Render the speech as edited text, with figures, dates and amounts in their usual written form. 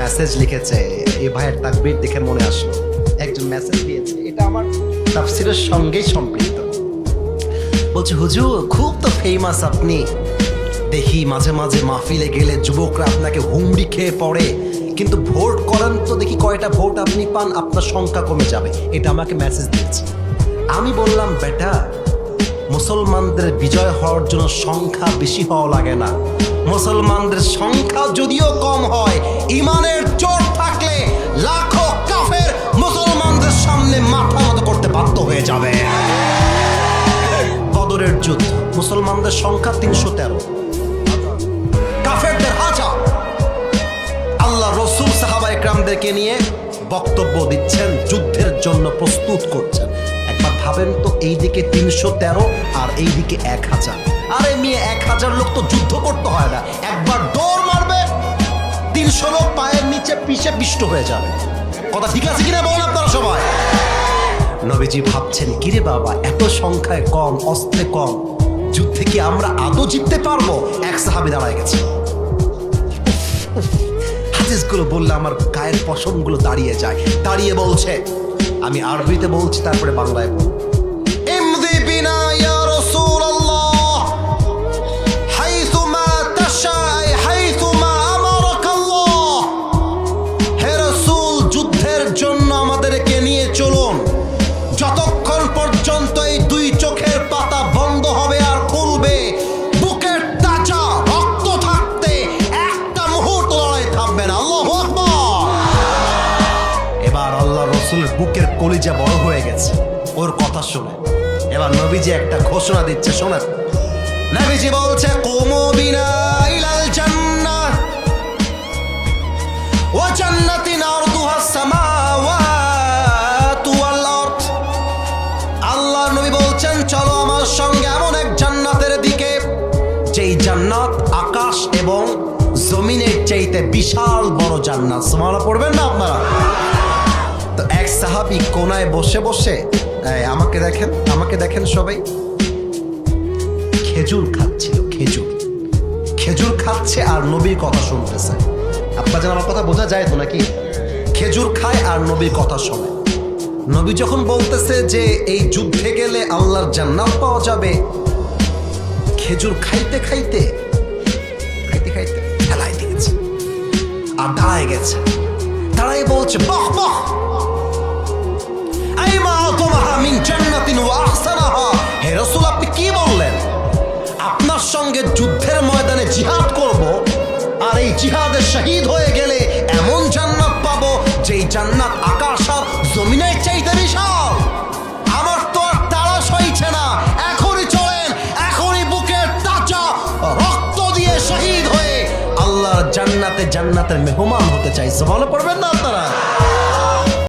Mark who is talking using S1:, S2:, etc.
S1: Message লিখেছে, এই ভাইয়ের তাকবীর দেখে মনে আসলো, একজন মেসেজ দিয়েছে, এটা আমার তাফসীরের সঙ্গেই সম্পৃক্ত। বলছে হুজুর খুব তো ফেমাস আপনি, দেখি মাঝে মাঝে মাহফিলে গেলে যুবকরা আপনাকে হুমড়ি খেয়ে পড়ে, কিন্তু ভোট করেন তো দেখি কয়টা ভোট আপনি পান, আপনার সংখ্যা কমে যাবে। এটা আমাকে মেসেজ দিয়েছে। আমি বললাম বেটা, মুসলমানদের বিজয় হওয়ার জন্য সংখ্যা বেশি হওয়া লাগে না, মুসলমানদের সংখ্যা যদিও কম হয়, ইমানের জোর থাকলে লাখো কাফের মুসলমানদের সামনে মাথা নত করতে বাধ্য হয়ে যাবে। বদরের যুদ্ধ, মুসলমানদের সংখ্যা 313, কাফেরদের 1000। আল্লাহ রসুল সাহাবা একরামদেরকে নিয়ে বক্তব্য দিচ্ছেন, যুদ্ধের জন্য প্রস্তুত করছেন। একবার ভাবেন তো, এইদিকে 313 আর এইদিকে 1000। আরে মেয়ে 1000 লোক তো যুদ্ধ করতে হয় না, একবার দৌড় মারবে 300 লোক পায়ের নিচে পিষে পিষ্ট হয়ে যাবে। কথা ঠিক আছে কিনা বলেন আপনারা সবাই? নবীজি ভাবছেন, কিরে বাবা এত সংখ্যায় কম, অস্ত্রে কম, যুদ্ধে কি আমরা আদৌ জিততে পারবো? এক সাহাবী দাঁড়ায় গেছে। হাদিসগুলো বললে আমার গায়ের পশমগুলো দাঁড়িয়ে যায়। দাঁড়িয়ে বলছে, আমি আরবিতে বলছি তারপরে বাংলায় বল, ইমদি বিনা ইয়া রাসূলুল্লাহ হাইথুমা তাশাই হাইথুমা আমারাকাল্লাহ। হে রাসূল, যুদ্ধের জন্য আমাদেরকে নিয়ে চলুন, যতক্ষণ পর্যন্ত এই দুই চোখের পাতা বন্ধ হবে আর খুলবে, বুকের তাজা রক্ত থাকতে একটা মুহূর্ত লড়াই থামবে না। আল্লাহু আকবার। এবার আল্লাহ রসুলের বুকের কলিজা বড় হয়ে গেছে ওর কথা শুনে। এবার নবীজি একটা ঘোষণা দিচ্ছে, শোনেন। নবীজি বলছে, কুমু বিনা ইলাল জান্নাহ ওয়া জান্নাতিন আরদুহাস সামাওয়াতু ওয়াল আরদ। আল্লাহ নবী বলছেন, চলো আমার সঙ্গে এমন এক জান্নাতের দিকে, যেই জান্নাত আকাশ এবং জমিনের চাইতে বিশাল বড় জান্নাত। সুবহানাল্লাহ পড়বেন না আপনারা? তো এক সাহাবী কোনায় বসে বসে, আমাকে দেখেন সবাই, খেজুর খাচ্ছিল। খেজুর খাচ্ছে আর নবীর কথা শুনতেছে। আপনার যেন আমার কথা বোঝা যায় তো নাকি? খেজুর খায় আর নবীর কথা শোনে। নবী যখন বলতেছে যে এই যুদ্ধে গেলে আল্লাহর জান্নাত পাওয়া যাবে, খেজুর খাইতে খাইতে খেলায় দিয়েছে আর দাঁড়ায় গেছে। দাঁড়াই বলছে, বাহ বাহ, হে রাসূল, আপনি কি বললেন? আপনার সঙ্গে যুদ্ধের ময়দানে জিহাদ করব, আর এই জিহাদে শহীদ হয়ে গেলে এমন জান্নাত পাবো যেই জান্নাত আকাশ আর জমিনের চাইতে বিশাল। আমার তো আর তাড়া সইছে না, এখনই চলেন, এখনই বুকের তাজা রক্ত দিয়ে শহীদ হয়ে আল্লাহর জান্নাতের মেহমান হতে চাই। সুবহানাল্লাহ পড়বেন না আপনারা?